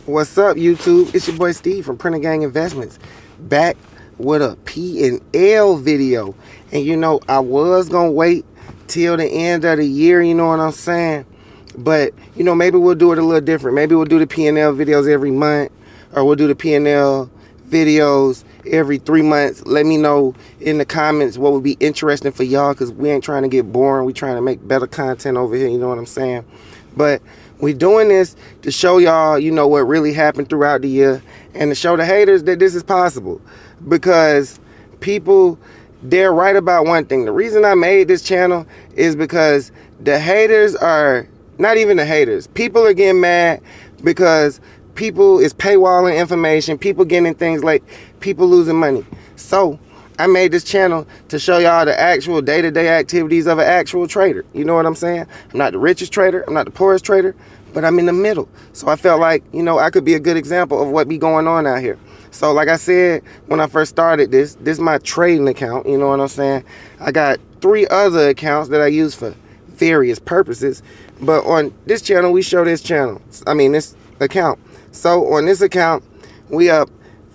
What's up, YouTube? It's your boy Steve from Printer Gang Investments, back with a P&L video. And you know, I was gonna wait till the end of the year, you know what I'm saying? But you know, maybe we'll do it a little different. Maybe we'll do the P&L videos every month, or we'll do the P&L videos every 3 months. Let me know in the comments what would be interesting for y'all, because we ain't trying to get boring. We trying to make better content over here, you know what I'm saying? But we're doing this to show y'all, you know, what really happened throughout the year, and to show the haters that this is possible. Because people, they're right about one thing. The reason I made this channel is because the haters are, not even the haters, people are getting mad because people is paywalling information, people getting things like people losing money. So I made this channel to show y'all the actual day-to-day activities of an actual trader. You know what I'm saying? I'm not the richest trader, I'm not the poorest trader, but I'm in the middle. So I felt like, you know, I could be a good example of what be going on out here. So like I said, when I first started this is my trading account, you know what I'm saying? I got 3 other accounts that I use for various purposes, but on this channel, we show this account. So on this account, we up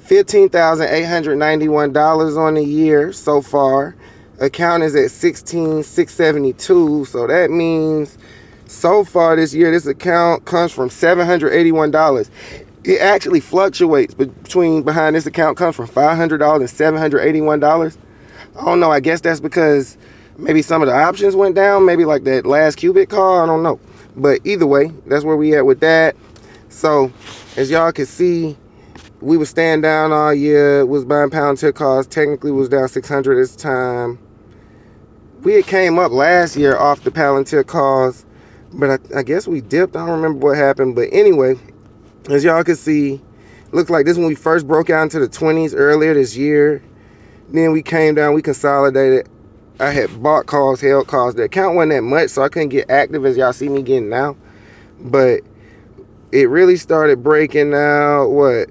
$15,891 on the year so far. Account is at $16,672, so that means so far this year this account comes from $781. It actually fluctuates behind this account comes from $500 and $781. I don't know, I guess that's because maybe some of the options went down, maybe like that last Qubit call, I don't know. But either way, that's where we at with that. So as y'all can see, we was staying down all year, was buying Palantir calls, technically was down 600 this time. We had came up last year off the Palantir calls, but I guess we dipped. I don't remember what happened, but anyway, as y'all can see, looks like this when we first broke out into the 20s earlier this year. Then we came down, we consolidated. I had bought calls, held calls. The account wasn't that much, so I couldn't get active as y'all see me getting now. But it really started breaking out, what?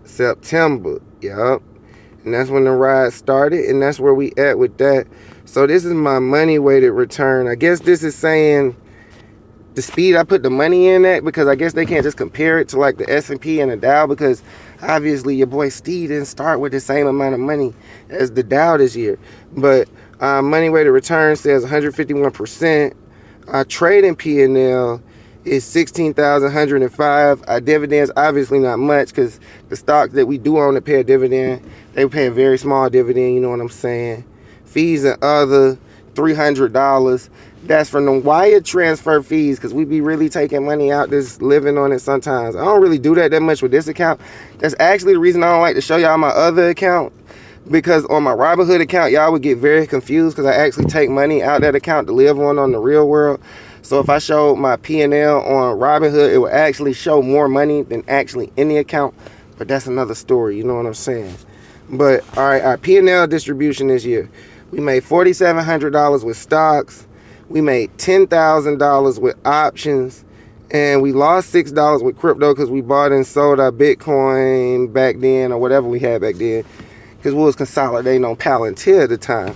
September, yup. And that's when the ride started, and that's where we at with that. So this is my money weighted return. I guess this is saying the speed I put the money in at, because I guess they can't just compare it to like the S&P and the Dow, because obviously your boy Steve didn't start with the same amount of money as the Dow this year. But money weighted return says 151%. Trading P&L is 16,105. Our dividends, obviously not much, because the stocks that we do own that pay a dividend, they pay a very small dividend, you know what I'm saying? Fees and other, $300. That's from the wire transfer fees, because we be really taking money out, just living on it sometimes. I don't really do that much with this account. That's actually the reason I don't like to show y'all my other account, because on my Robinhood account, y'all would get very confused, because I actually take money out that account to live on the real world. So if I showed my P&L on Robinhood, it would actually show more money than actually in the account. But that's another story, you know what I'm saying? But all right, our P&L distribution this year, we made $4,700 with stocks. We made $10,000 with options. And we lost $6 with crypto, because we bought and sold our Bitcoin back then, or whatever we had back then, because we was consolidating on Palantir at the time.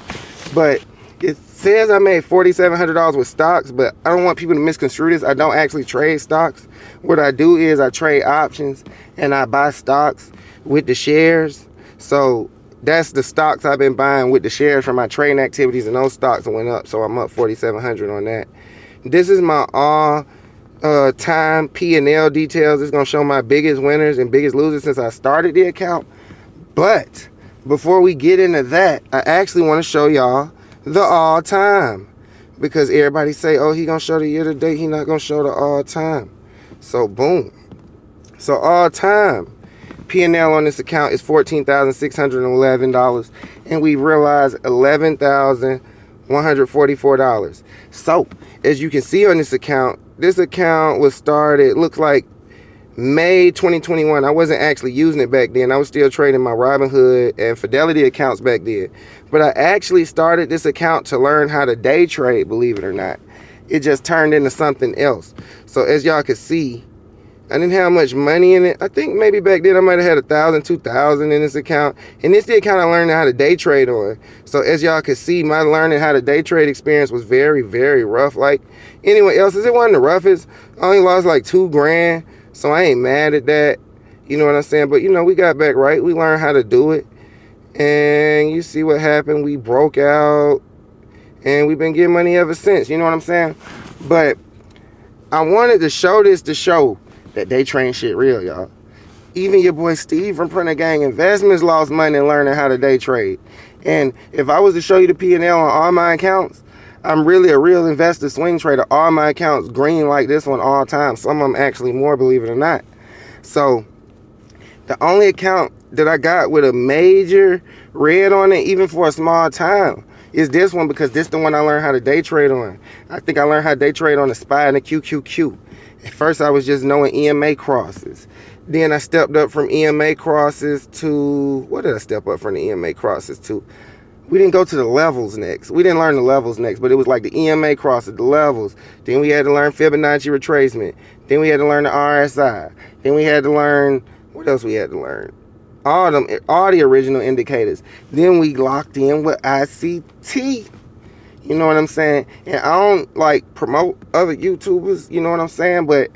But it says I made $4,700 with stocks, but I don't want people to misconstrue this. I don't actually trade stocks. What I do is I trade options, and I buy stocks with the shares. So that's the stocks I've been buying with the shares from my trading activities, and those stocks went up, so I'm up $4,700 on that. This is my all time P&L details. It's gonna show my biggest winners and biggest losers since I started the account. But before we get into that, I actually want to show y'all the all time, because everybody say, oh, he gonna show the year to date, he not gonna show the all time. So boom. So all time P&L on this account is $14,611, and we realized $11,144. So as you can see on this account was started, looks like May 2021. I wasn't actually using it back then. I was still trading my Robinhood and Fidelity accounts back then. But I actually started this account to learn how to day trade, believe it or not. It just turned into something else. So as y'all can see, I didn't have much money in it. I think maybe back then I might have had $1,000, $2,000 in this account. And this the account I learned how to day trade on. So as y'all can see, my learning how to day trade experience was very, very rough. Like anyone else's, it wasn't the roughest. I only lost like $2 grand. So I ain't mad at that. You know what I'm saying? But, we got back right. We learned how to do it. And you see what happened. We broke out. And we've been getting money ever since. You know what I'm saying? But I wanted to show this to show that day trading shit real, y'all. Even your boy Steve from Printer Gang Investments lost money learning how to day trade. And if I was to show you the P&L on all my accounts, I'm really a real investor swing trader. All my accounts green like this one all time. Some of them actually more, believe it or not. So the only account that I got with a major red on it, even for a small time, is this one, because this is the one I learned how to day trade on. I think I learned how to day trade on the SPY and the QQQ. At first I was just knowing EMA crosses. Then I stepped up from EMA crosses to, what did I step up from the EMA crosses to? We didn't go to the levels next. We didn't learn the levels next, but it was like the EMA crosses, the levels. Then we had to learn Fibonacci retracement. Then we had to learn the RSI. Then we had to learn, what else we had to learn? All the original indicators. Then we locked in with ICT. You know what I'm saying? And I don't like promote other YouTubers, you know what I'm saying? But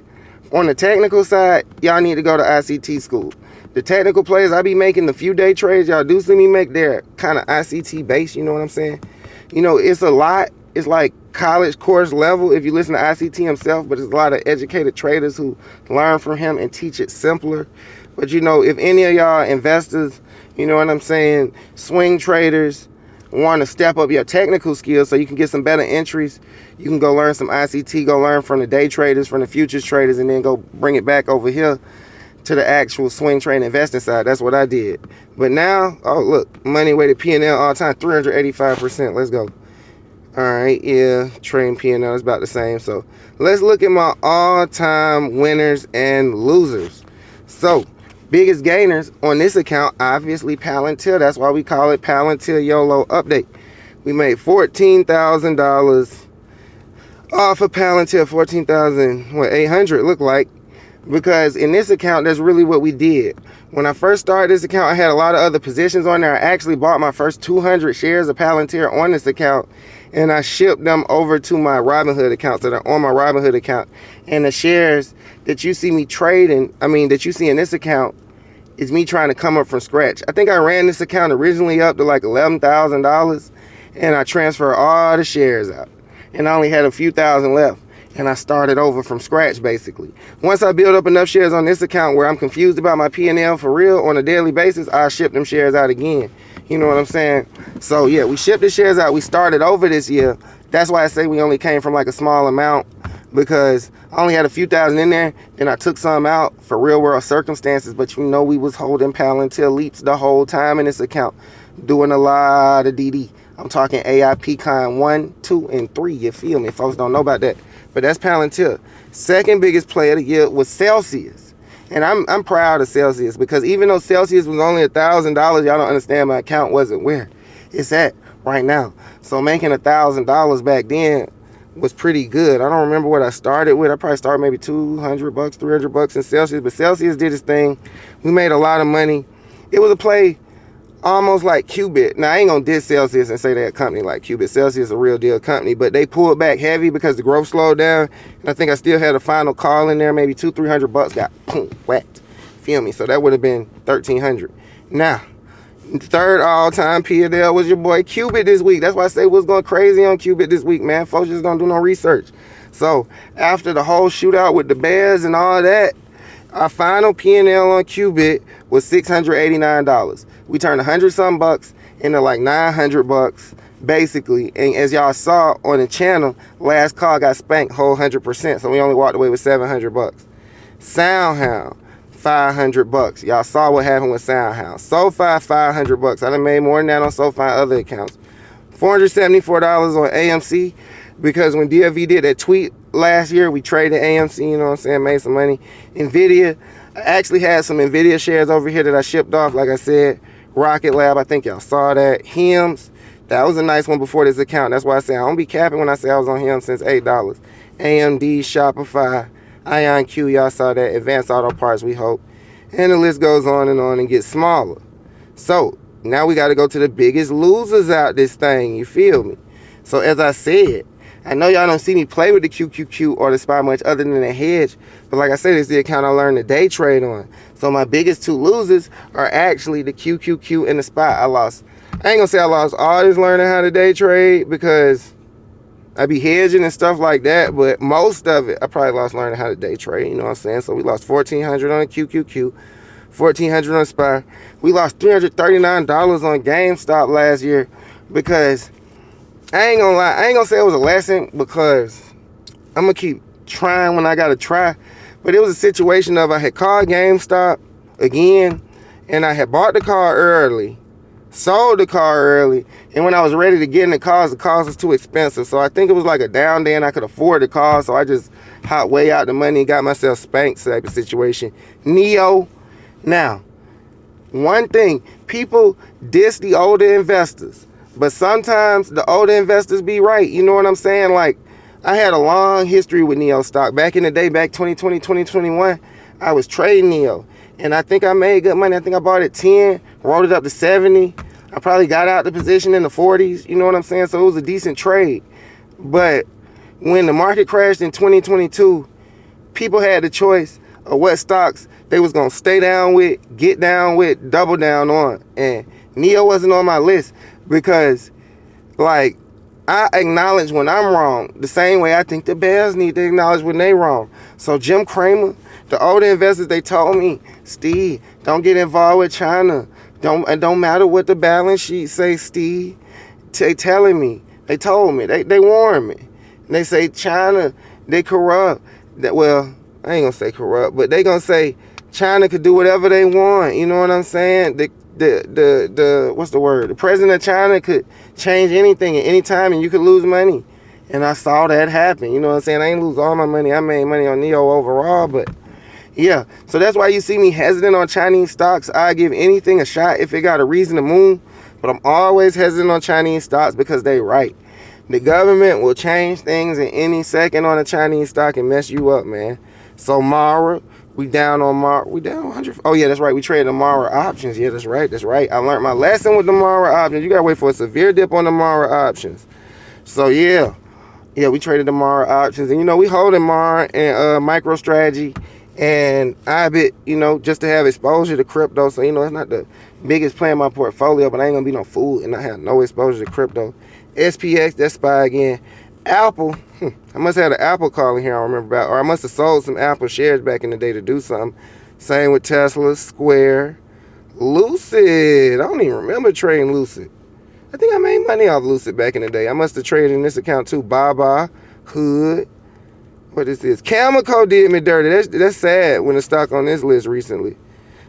on the technical side, y'all need to go to ICT school. The technical plays I be making, the few day trades y'all do see me make, they're kind of ICT based, you know what I'm saying? It's a lot. It's like college course level if you listen to ICT himself, but there's a lot of educated traders who learn from him and teach it simpler. But if any of y'all investors, you know what I'm saying, swing traders, want to step up your technical skills so you can get some better entries, you can go learn some ICT, go learn from the day traders, from the futures traders, and then go bring it back over here to the actual swing trading investing side. That's what I did. But now, oh look, money weighted P&L all time, 385%. Let's go. All right, yeah, trading P&L is about the same. So let's look at my all-time winners and losers. So biggest gainers on this account, obviously Palantir. That's why we call it Palantir YOLO Update. We made $14,000 off of Palantir, 14,800 look like. Because in this account, that's really what we did. When I first started this account, I had a lot of other positions on there. I actually bought my first 200 shares of Palantir on this account, and I shipped them over to my Robinhood account, so they're on my Robinhood account. And the shares that you see me trading, that you see in this account, is me trying to come up from scratch. I think I ran this account originally up to like $11,000, and I transferred all the shares out, and I only had a few thousand left. And I started over from scratch, basically. Once I build up enough shares on this account where I'm confused about my P&L for real on a daily basis, I'll ship them shares out again. You know what I'm saying? So yeah, we shipped the shares out. We started over this year. That's why I say we only came from like a small amount, because I only had a few thousand in there. Then I took some out for real world circumstances. But we was holding Palantir leaps the whole time in this account, doing a lot of DD. I'm talking AIP Con 1, 2, and 3. You feel me? Folks don't know about that. But that's Palantir. Second biggest play of the year was Celsius. And I'm proud of Celsius, because even though Celsius was only $1,000, y'all don't understand my account wasn't where it's at right now. So making $1,000 back then was pretty good. I don't remember what I started with. I probably started maybe $200, $300 in Celsius. But Celsius did its thing. We made a lot of money. It was a play almost like Qubit. Now, I ain't gonna diss Celsius and say they're a company like Qubit. Celsius is a real deal company, but they pulled back heavy because the growth slowed down. And I think I still had a final call in there, maybe $200-300 got boom, whacked. Feel me? So that would have been $1,300. Now, third all-time P&L was your boy Qubit this week. That's why I say what's going crazy on Qubit this week, man. Folks just don't do no research. So after the whole shootout with the Bears and all that, our final P&L on Qubit was $689. We turned 100-something bucks into like $900 basically. And as y'all saw on the channel, last call got spanked whole 100%. So we only walked away with $700. SoundHound, $500. Y'all saw what happened with SoundHound. SoFi, $500. I done made more than that on SoFi and other accounts. $474 on AMC, because when DFV did that tweet last year, we traded AMC, you know what I'm saying, made some money. Nvidia, I actually had some Nvidia shares over here that I shipped off, like I said. Rocket Lab, I think y'all saw that. HIMS, that was a nice one before this account. That's why I say I don't be capping when I say I was on HIMS since $8. AMD, Shopify, IonQ, y'all saw that. Advanced Auto Parts, we hope. And the list goes on and gets smaller. So now we got to go to the biggest losers out this thing, you feel me? So as I said, I know y'all don't see me play with the QQQ or the SPY much other than the hedge, but like I said, it's the account I learned to day trade on. So my biggest two losers are actually the QQQ and the SPY. I ain't gonna say I lost all this learning how to day trade because I be hedging and stuff like that, but most of it I probably lost learning how to day trade, you know what I'm saying? So we lost $1,400 on the QQQ, $1,400 on SPY. We lost $339 on GameStop last year because I ain't gonna lie, I ain't gonna say it was a lesson because I'm gonna keep trying when I gotta try. But it was a situation of I had called GameStop again and I had bought the car early, sold the car early, and when I was ready to get in the cars was too expensive. So I think it was like a down day and I could afford the car, so I just hopped way out the money and got myself spanked type of situation. Neo. Now, one thing, people diss the older investors. But sometimes the older investors be right. You know what I'm saying? Like, I had a long history with Neo stock. Back in the day, back 2020, 2021, I was trading Neo. And I think I made good money. I think I bought it 10, rolled it up to 70. I probably got out the position in the 40s. You know what I'm saying? So it was a decent trade. But when the market crashed in 2022, people had the choice of what stocks they was going to stay down with, get down with, double down on. And Neo wasn't on my list. Because, like, I acknowledge when I'm wrong the same way I think the bears need to acknowledge when they wrong. So Jim Cramer, the older investors, they told me, Steve, don't get involved with China. It don't matter what the balance sheet say, Steve. They telling me, they told me, they warned me. And they say China, they corrupt. Well, I ain't gonna say corrupt, but they gonna say China could do whatever they want. You know what I'm saying? What's the word? The president of China could change anything at any time and you could lose money. And I saw that happen. You know what I'm saying? I ain't lose all my money. I made money on Neo overall, but yeah. So that's why you see me hesitant on Chinese stocks. I give anything a shot if it got a reason to move, but I'm always hesitant on Chinese stocks because they right. The government will change things in any second on a Chinese stock and mess you up, man. So Mara, we down on Mara. We down 100. Oh, yeah, that's right. We traded the Mara options. Yeah, that's right. That's right. I learned my lesson with the Mara options. You got to wait for a severe dip on the Mara options. So, yeah. Yeah, we traded the Mara options. And, you know, we holding Mara and MicroStrategy and IBIT, you know, just to have exposure to crypto. So, you know, it's not the biggest play in my portfolio, but I ain't going to be no fool and I have no exposure to crypto. SPX, that's SPY again. Apple, I must have had an Apple call in here I don't remember about, or I must have sold some Apple shares back in the day to do something. Same with Tesla, Square, Lucid. I don't even remember trading Lucid. I think I made money off Lucid back in the day. I must have traded in this account too. Baba, Hood. What is this? Cameco did me dirty. That's sad when the stock on this list recently.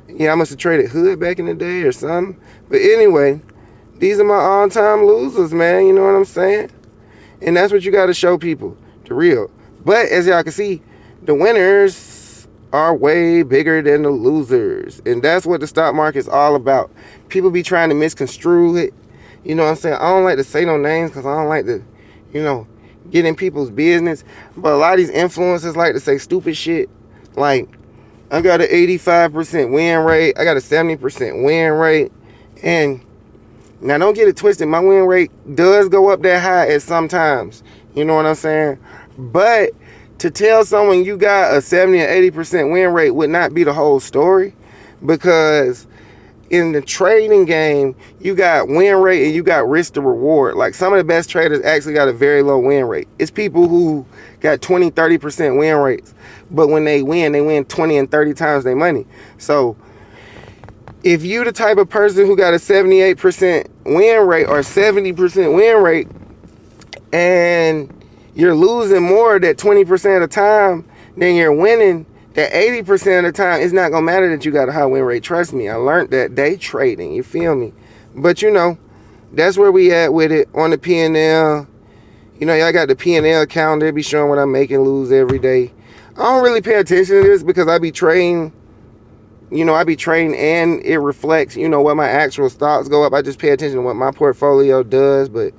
Yeah, I must have traded Hood back in the day or something. But anyway, these are my all-time losers, man. You know what I'm saying? And that's what you got to show people, the real. But as y'all can see, the winners are way bigger than the losers. And that's what the stock market's all about. People be trying to misconstrue it. You know what I'm saying? I don't like to say no names because I don't like to, you know, get in people's business. But a lot of these influencers like to say stupid shit. Like, I got an 85% win rate. I got a 70% win rate. And now, don't get it twisted. My win rate does go up that high at some times. You know what I'm saying? But to tell someone you got a 70 or 80% win rate would not be the whole story. Because in the trading game, you got win rate and you got risk to reward. Like, some of the best traders actually got a very low win rate. It's people who got 20, 30% win rates. But when they win 20 and 30 times their money. So if you the type of person who got a 78% win rate or 70% win rate and you're losing more than 20% of the time than you're winning that 80% of the time, it's not going to matter that you got a high win rate. Trust me, I learned that day trading. You feel me? But, you know, that's where we at with it on the P&L. You know, y'all got the P&L calendar. Be showing what I'm making lose every day. I don't really pay attention to this because I be trading. You know, I be trading and it reflects, you know, what my actual stocks go up. I just pay attention to what my portfolio does. But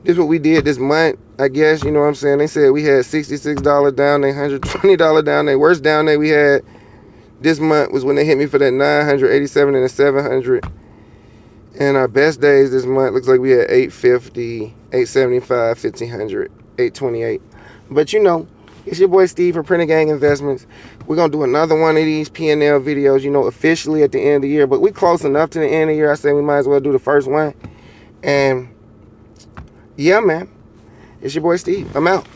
this is what we did this month, I guess. You know what I'm saying? They said we had $66 down day, $120 down day. Worst down day we had this month was when they hit me for that 987 and a 700. And our best days this month looks like we had 850, 875, 1500. 828. But you know, it's your boy Steve from Printer Gang Investments. We're gonna do another one of these P&L videos, you know, officially at the end of the year. But we close enough to the end of the year. I say we might as well do the first one. And yeah, man, it's your boy Steve. I'm out.